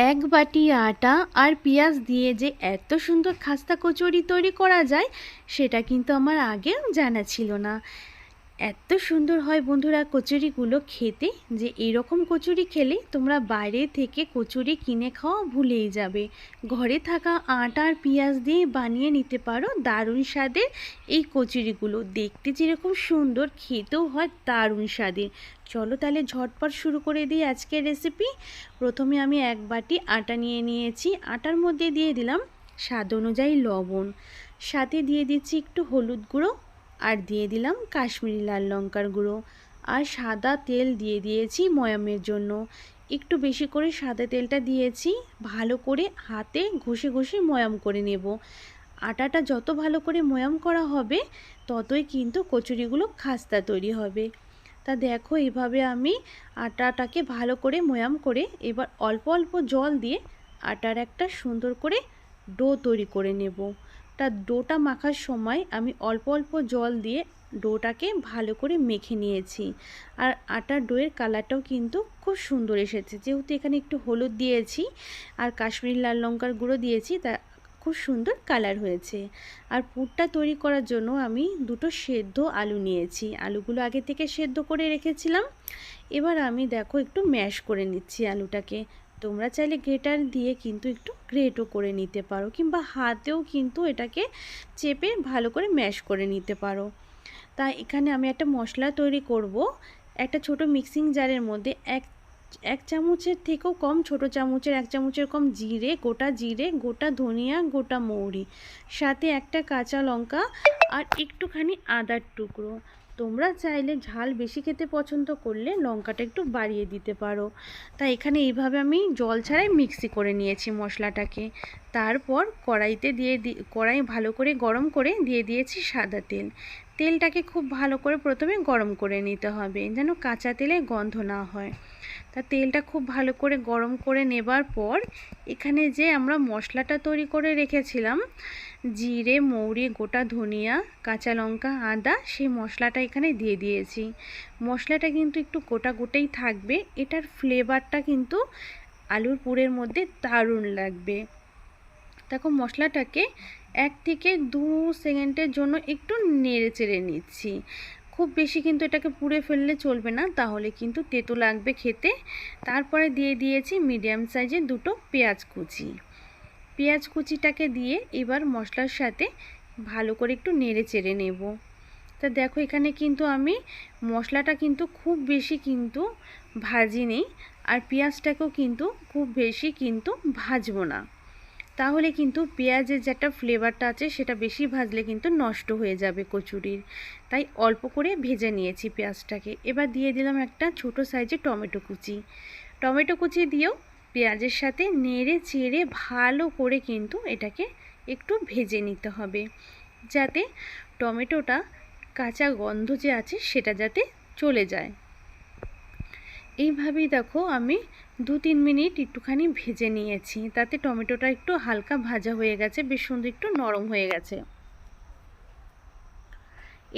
এক বাটি আটা আর পেঁয়াজ দিয়ে যে এত সুন্দর খাস্তা কচুরি তৈরি করা যায় সেটা কিন্তু আমার আগেও জানা ছিল না। এত সুন্দর হয় বন্ধুরা কচুরিগুলো খেতে যে এরকম কচুরি খেলে তোমরা বাইরে থেকে কচুরি কিনে খাওয়া ভুলেই যাবে। ঘরে থাকা আটা আর পেঁয়াজ দিয়ে বানিয়ে নিতে পারো দারুণ স্বাদের এই কচুরিগুলো। দেখতে যেরকম সুন্দর, খেতেও হয় দারুণ স্বাদের। চলো তাহলে ঝটপট শুরু করে দিই আজকের রেসিপি। প্রথমে আমি এক বাটি আটা নিয়ে নিয়েছি। আটার মধ্যে দিয়ে দিলাম স্বাদ অনুযায়ী লবণ, সাথে দিয়ে দিচ্ছি একটু হলুদ গুঁড়ো, আর দিয়ে দিলাম কাশ্মীরি লাল লঙ্কার গুঁড়ো, আর সাদা তেল দিয়ে দিয়েছি ময়ামের জন্য। একটু বেশি করে সাদা তেলটা দিয়েছি। ভালো করে হাতে ঘষে ঘষে ময়াম করে নেব। আটাটা যত ভালো করে ময়াম করা হবে ততই কিন্তু কচুরিগুলো খাস্তা তৈরি হবে। তা দেখো এইভাবে আমি আটাটাকে ভালো করে ময়াম করে এবার অল্প অল্প জল দিয়ে আটার একটা সুন্দর করে ডো তৈরি করে নেব। তা ডোটা মাখার সময় আমি অল্প অল্প জল দিয়ে ডোটাকে ভালো করে মেখে নিয়েছি। আর আটার ডোয়ের কালারটাও কিন্তু খুব সুন্দর এসেছে, যেহেতু এখানে একটু হলুদ দিয়েছি আর কাশ্মীরি লাল লঙ্কার গুঁড়ো দিয়েছি, তা খুব সুন্দর কালার হয়েছে। আর পুরটা তৈরি করার জন্য আমি দুটো সেদ্ধ আলু নিয়েছি। আলুগুলো আগে থেকে সেদ্ধ করে রেখেছিলাম। এবার আমি দেখো একটু ম্যাশ করে নিচ্ছি আলুটাকে। তোমরা চাইলে গ্রেটার দিয়ে কিন্তু একটু গ্রেটও করে নিতে পারো, কিংবা হাতেও কিন্তু এটাকে চেপে ভালো করে ম্যাশ করে নিতে পারো। তাই এখানে আমি একটা মশলা তৈরি করব। একটা ছোট মিক্সিং জারের মধ্যে এক চামচের থেকেও কম, ছোট চামচের 1 চামচের কম জিরে, গোটা ধনিয়া, গোটা মৌরি, সাথে একটা কাঁচা লঙ্কা আর একটুখানি আদার টুকরো। তোমরা চাইলে ঝাল বেশি খেতে পছন্দ করলে লঙ্কাটা একটু বাড়িয়ে দিতে পারো। তাই এখানে এইভাবে আমি জল ছাড়াই মিক্সি করে নিয়েছি মশলাটাকে। তারপর কড়াই ভালো করে গরম করে দিয়ে দিয়েছি সাদা তেল। তেলটাকে খুব ভালো করে প্রথমে গরম করে নিতে হবে, যেন কাঁচা তেলে গন্ধ না হয়। তা তেলটা খুব ভালো করে গরম করে নেবার পর এখানে যে আমরা মশলাটা তৈরি করে রেখেছিলাম, জিরে, মৌরি, গোটা ধনিয়া, কাঁচা লঙ্কা, আদা, সেই মশলাটা এখানে দিয়ে দিয়েছি। মশলাটা কিন্তু একটু গোটা গোটাই থাকবে। এটার ফ্লেভারটা কিন্তু আলুর পুরের মধ্যে দারুণ লাগবে। দেখো মশলাটাকে 1 থেকে 2 সেকেন্ডের জন্য একটু নেড়ে চেড়ে নিচ্ছি। খুব বেশি কিন্তু এটাকে পুড়ে ফেললে চলবে না, তাহলে কিন্তু তেতো লাগবে খেতে। তারপরে দিয়ে দিয়েছি মিডিয়াম সাইজের দুটো পেঁয়াজ কুচি। পেঁয়াজ কুচিটাকে দিয়ে এবার মশলার সাথে ভালো করে একটু নেড়ে চেড়ে নেব। তা দেখো এখানে কিন্তু আমি মশলাটা কিন্তু খুব বেশি কিন্তু ভাজিনি, আর পেঁয়াজটাকেও কিন্তু খুব বেশি কিন্তু ভাজবো না, তাহলে কিন্তু পেঁয়াজের যে একটা ফ্লেভারটা আছে সেটা বেশি ভাজলে কিন্তু নষ্ট হয়ে যাবে কচুরির। তাই অল্প করে ভেজে নিয়েছি পেঁয়াজটাকে। এবার দিয়ে দিলাম একটা ছোট সাইজের টমেটো কুচি দিয়েও পেঁয়াজের সাথে নেড়ে চেড়ে ভালো করে কিন্তু এটাকে একটু ভেজে নিতে হবে, যাতে টমেটোটা কাঁচা গন্ধ যে আছে সেটা যাতে চলে যায়। এইভাবেই দেখো আমি 2-3 মিনিট একটুখানি ভেজে নিয়েছি। তাতে টমেটোটা একটু হালকা ভাজা হয়ে গেছে, বেশ সুন্দর একটু নরম হয়ে গেছে।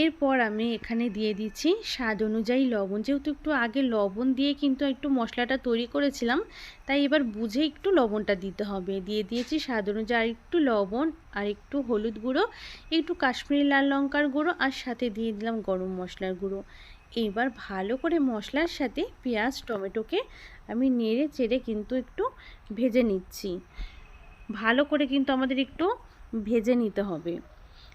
এরপর আমি এখানে দিয়ে দিচ্ছি স্বাদ অনুযায়ী লবণ। যেহেতু একটু আগে লবণ দিয়ে কিন্তু একটু মশলাটা তৈরি করেছিলাম, তাই এবার বুঝে একটু লবণটা দিতে হবে। দিয়ে দিয়েছি স্বাদ অনুযায়ী একটু লবণ, আর একটু হলুদ গুঁড়ো, একটু কাশ্মীরি লাল লঙ্কার গুঁড়ো, আর সাথে দিয়ে দিলাম গরম মশলার গুঁড়ো। এবার ভালো করে মশলার সাথে পেঁয়াজ টমেটোকে আমি নেড়ে চেড়ে কিন্তু একটু ভেজে নিচ্ছি। ভালো করে কিন্তু আমাদের একটু ভেজে নিতে হবে।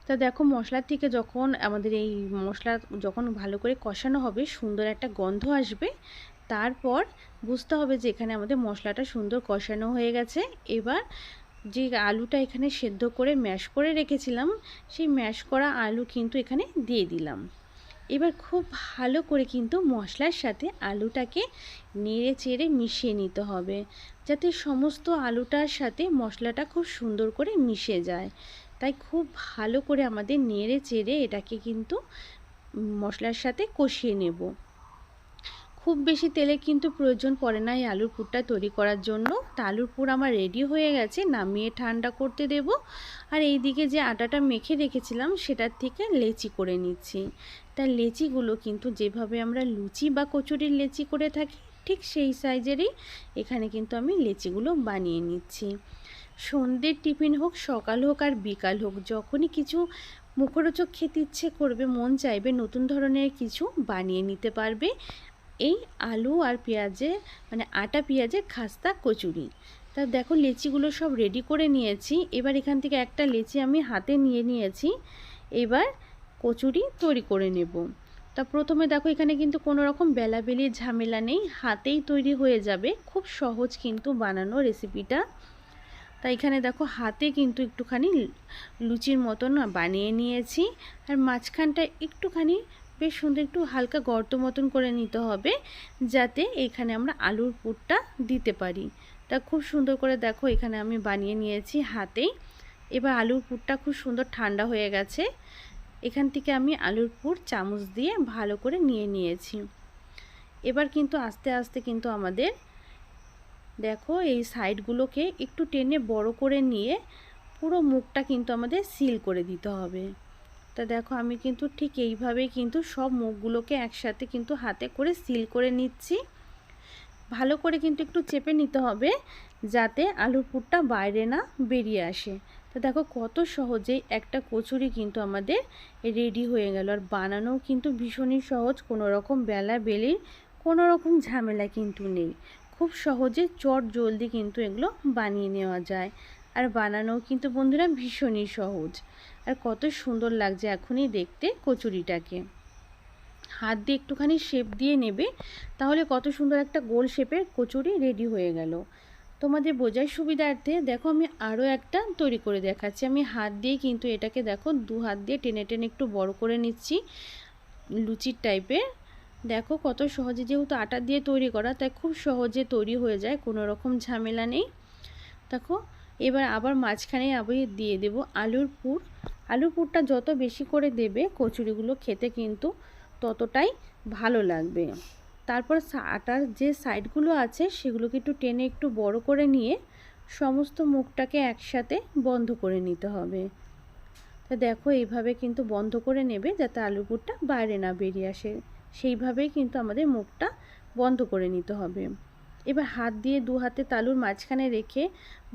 তা দেখো মশলার থেকে যখন আমাদের এই মশলা যখন ভালো করে কষানো হবে, সুন্দর একটা গন্ধ আসবে, তারপর বুঝতে হবে যে এখানে আমাদের মশলাটা সুন্দর কষানো হয়ে গেছে। এবার যে আলুটা এখানে সেদ্ধ করে ম্যাশ করে রেখেছিলাম, সেই ম্যাশ করা আলু কিন্তু এখানে দিয়ে দিলাম। এবার খুব ভালো করে কিন্তু মশলার সাথে আলুটাকে নেড়ে চেড়ে মিশিয়ে নিতে হবে, যাতে সমস্ত আলুটার সাথে মশলাটা খুব সুন্দর করে মিশে যায়। তাই খুব ভালো করে আমাদের নেড়ে চেড়ে এটাকে কিন্তু মশলার সাথে কষিয়ে নেব। খুব বেশি তেলে কিন্তু প্রয়োজন পড়ে না এই আলুর পুরটা তৈরি করার জন্য। তা আলুর পুর আমার রেডি হয়ে গেছে, নামিয়ে ঠান্ডা করতে দেব। আর এই দিকে যে আটাটা মেখে রেখেছিলাম সেটার থেকে লেচি করে নিচ্ছি। তার লেচিগুলো কিন্তু যেভাবে আমরা লুচি বা কচুরির লেচি করে থাকি ঠিক সেই সাইজেরই এখানে কিন্তু আমি লেচিগুলো বানিয়ে নিচ্ছি। সন্ধ্যের টিফিন হোক, সকাল হোক আর বিকাল হোক, যখনই কিছু মুখরোচক খেতে ইচ্ছে করবে, মন চাইবে নতুন ধরনের কিছু বানিয়ে নিতে পারবে এই আলু আর পেঁয়াজে মানে আটা পেঁয়াজের খাস্তা কচুরি। তা দেখো লেচিগুলো সব রেডি করে নিয়েছি। এবার এখান থেকে একটা লেচি আমি হাতে নিয়ে নিয়েছি। এবার কচুরি তৈরি করে নেব। তা প্রথমে দেখো এখানে কিন্তু কোনো রকম বেলাবেলির ঝামেলা নেই, হাতেই তৈরি হয়ে যাবে, খুব সহজ কিন্তু বানানো রেসিপিটা। তাই এখানে দেখো হাতে কিন্তু একটুখানি লুচির মতন বানিয়ে নিয়েছি। আর মাঝখানটা একটুখানি বেশ সুন্দর একটু হালকা গর্ত মতন করে নিতে হবে, যাতে এখানে আমরা আলুর পুরটা দিতে পারি। তা খুব সুন্দর করে দেখো এখানে আমি বানিয়ে নিয়েছি হাতেই। এবার আলুর পুরটা খুব সুন্দর ঠান্ডা হয়ে গেছে। এখান থেকে আমি আলুর পুর চামচ দিয়ে ভালো করে নিয়ে নিয়েছি। এবার কিন্তু আস্তে আস্তে কিন্তু আমাদের দেখো এই সাইডগুলোকে একটু টেনে বড় করে নিয়ে পুরো মুখটা কিন্তু আমাদের সিল করে দিতে হবে। তা দেখো আমি কিন্তু ঠিক এইভাবেই কিন্তু সব মুখগুলোকে একসাথে কিন্তু হাতে করে সিল করে নিচ্ছি। ভালো করে কিন্তু একটু চেপে নিতে হবে, যাতে আলুর পুরটা বাইরে না বেরিয়ে আসে। তো দেখো কত সহজেই একটা কচুরি কিন্তু আমাদের রেডি হয়ে গেল। আর বানানোও কিন্তু ভীষণই সহজ, কোনো রকম বেলির কোনো রকম ঝামেলা কিন্তু নেই। খুব সহজে চট জলদি কিন্তু এগুলো বানিয়ে নেওয়া যায়। আর বানানোও কিন্তু বন্ধুরা ভীষণই সহজ। আর কত সুন্দর লাগছে এখনই দেখতে কচুরিটাকে। হাত দিয়ে একটুখানি শেপ দিয়ে নেবে, তাহলে কত সুন্দর একটা গোল শেপের কচুরি রেডি হয়ে গেল। তোমাদের বোঝার সুবিধার্থে দেখো আমি আরও একটা তৈরি করে দেখাচ্ছি। আমি হাত দিয়ে কিন্তু এটাকে দেখো দু হাত দিয়ে টেনে টেনে একটু বড় করে নিচ্ছি লুচির টাইপের। দেখো কত সহজে, যেহেতু আটা দিয়ে তৈরি করা তাই খুব সহজে তৈরি হয়ে যায়, কোনো রকম ঝামেলা নেই। দেখো এবার আবার মাঝখানে আবার দিয়ে দেব আলুর পুর। আলুর পুরটা যত বেশি করে দেবে কচুরিগুলো খেতে কিন্তু ততটাই ভালো লাগবে। তারপর আটার যে সাইডগুলো আছে সেগুলোকে একটু টেনে একটু বড় করে নিয়ে সমস্ত মুখটাকে একসাথে বন্ধ করে নিতে হবে। তো দেখো এইভাবে কিন্তু বন্ধ করে নেবে, যাতে আলুর পুরটা বাইরে না বেরিয়ে আসে। সেইভাবেই কিন্তু আমাদের মুখটা বন্ধ করে নিতে হবে। এবার হাত দিয়ে দু হাতে তালুর মাঝখানে রেখে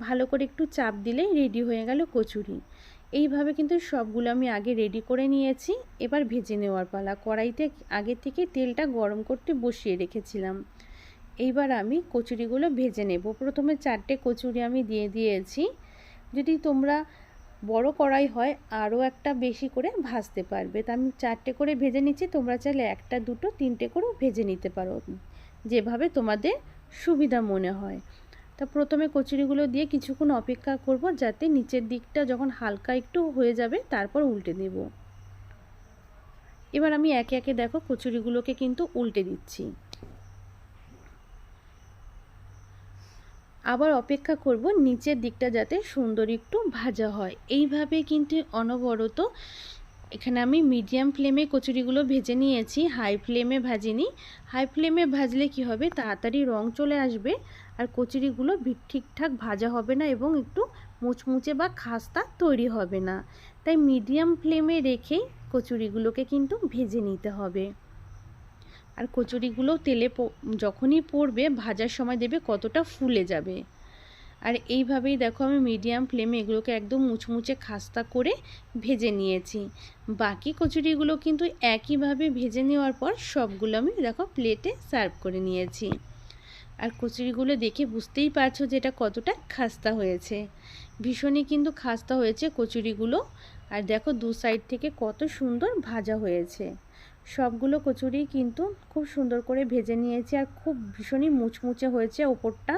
ভালো করে একটু চাপ দিলেই রেডি হয়ে গেল কচুরি। এইভাবে কিন্তু সবগুলো আমি আগে রেডি করে নিয়েছি। এবার ভেজে নেওয়ার পালা। কড়াইতে আগে থেকে তেলটা গরম করতে বসিয়ে রেখেছিলাম। এইবার আমি কচুরিগুলো ভেজে নেব। প্রথমে 4টে কচুরি আমি দিয়ে দিয়েছি। যদি তোমরা বড় কড়াই হয় আরও একটা বেশি করে ভাজতে পারবে। তা আমি 4টে করে ভেজে নিচ্ছি, তোমরা চাইলে 1টা 2টো 3টে করেও ভেজে নিতে পারো, যেভাবে তোমাদের সুবিধা মনে হয়। তা প্রথমে কচুরিগুলো দিয়ে কিছুক্ষণ অপেক্ষা করব, যাতে নিচের দিকটা যখন হালকা একটু হয়ে যাবে তারপর উল্টে দেব। এবার আমি একে একে দেখো কচুরিগুলোকে কিন্তু উল্টে দিচ্ছি। আবার অপেক্ষা করব নিচের দিকটা যাতে সুন্দর একটু ভাজা হয়। এইভাবে কিন্তু অনবরত এখানে আমি মিডিয়াম ফ্লেমে কচুরিগুলো ভেজে নিয়েছি, হাই ফ্লেমে ভাজিনি। হাই ফ্লেমে ভাজলে কি হবে, তাড়াতাড়ি রং চলে আসবে আর কচুরিগুলো ঠিকঠাক ভাজা হবে না এবং একটু মুচমুচে বা খাস্তা তৈরি হবে না। তাই মিডিয়াম ফ্লেমে রেখেই কচুরিগুলোকে কিন্তু ভেজে নিতে হবে। আর কচুরিগুলো তেলে যখনই পড়বে ভাজার সময় দেবে কতটা ফুলে যাবে। আর এইভাবেই দেখো আমি মিডিয়াম ফ্লেমে এগুলোকে একদম মুচমুচে খাস্তা করে ভেজে নিয়েছি। বাকি কচুরিগুলো কিন্তু একইভাবে ভেজে নেওয়ার পর সবগুলো আমি দেখো প্লেটে সার্ভ করে নিয়েছি। আর কচুরিগুলো দেখে বুঝতেই পারছো যে এটা কতটা খাস্তা হয়েছে। ভীষণই কিন্তু খাস্তা হয়েছে কচুরিগুলো। আর দেখো দু সাইড থেকে কত সুন্দর ভাজা হয়েছে। সবগুলো কচুরি কিন্তু খুব সুন্দর করে ভেজে নিয়েছি আর খুব ভীষণই মুচমুচে হয়েছে ওপরটা।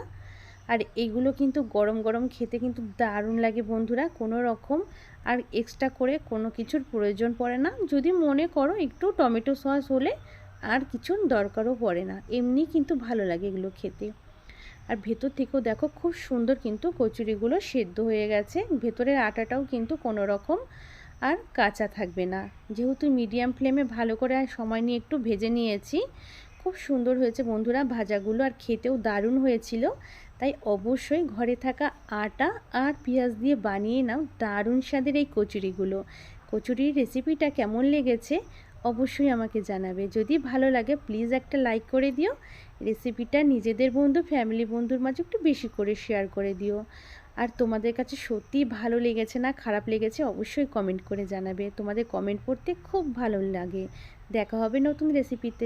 আর এগুলো কিন্তু গরম গরম খেতে কিন্তু দারুণ লাগে বন্ধুরা। কোনো রকম আর এক্সট্রা করে কোনো কিছুর প্রয়োজন পড়ে না। যদি মনে করো একটু টমেটো সস হলে আর কিছুর দরকারও পড়ে না, এমনি কিন্তু ভালো লাগে এগুলো খেতে। আর ভেতর থেকেও দেখো খুব সুন্দর কিন্তু কচুরিগুলো সেদ্ধ হয়ে গেছে। ভেতরের আটাটাও কিন্তু কোনো রকম আর কাঁচা থাকবে না, যেহেতু মিডিয়াম ফ্লেমে ভালো করে সময় নিয়ে একটু ভেজে নিয়েছি। খুব সুন্দর হয়েছে বন্ধুরা ভাজাগুলো, আর খেতেও দারুণ হয়েছিল। তাই অবশ্যই ঘরে থাকা আটা আর পেঁয়াজ দিয়ে বানিয়ে নাও দারুণ স্বাদের এই কচুরিগুলো। কচুরির রেসিপিটা কেমন লেগেছে অবশ্যই আমাকে জানাবে। যদি ভালো লাগে প্লিজ একটা লাইক করে দিও রেসিপিটা নিজেদের বন্ধু ফ্যামিলি বন্ধুর মাঝে একটু বেশি করে শেয়ার করে দিও। আর তোমাদের কাছে সত্যিই ভালো লেগেছে না খারাপ লেগেছে অবশ্যই কমেন্ট করে জানাবে। তোমাদের কমেন্ট পড়তে খুব ভালো লাগে। দেখা হবে নতুন রেসিপিতে।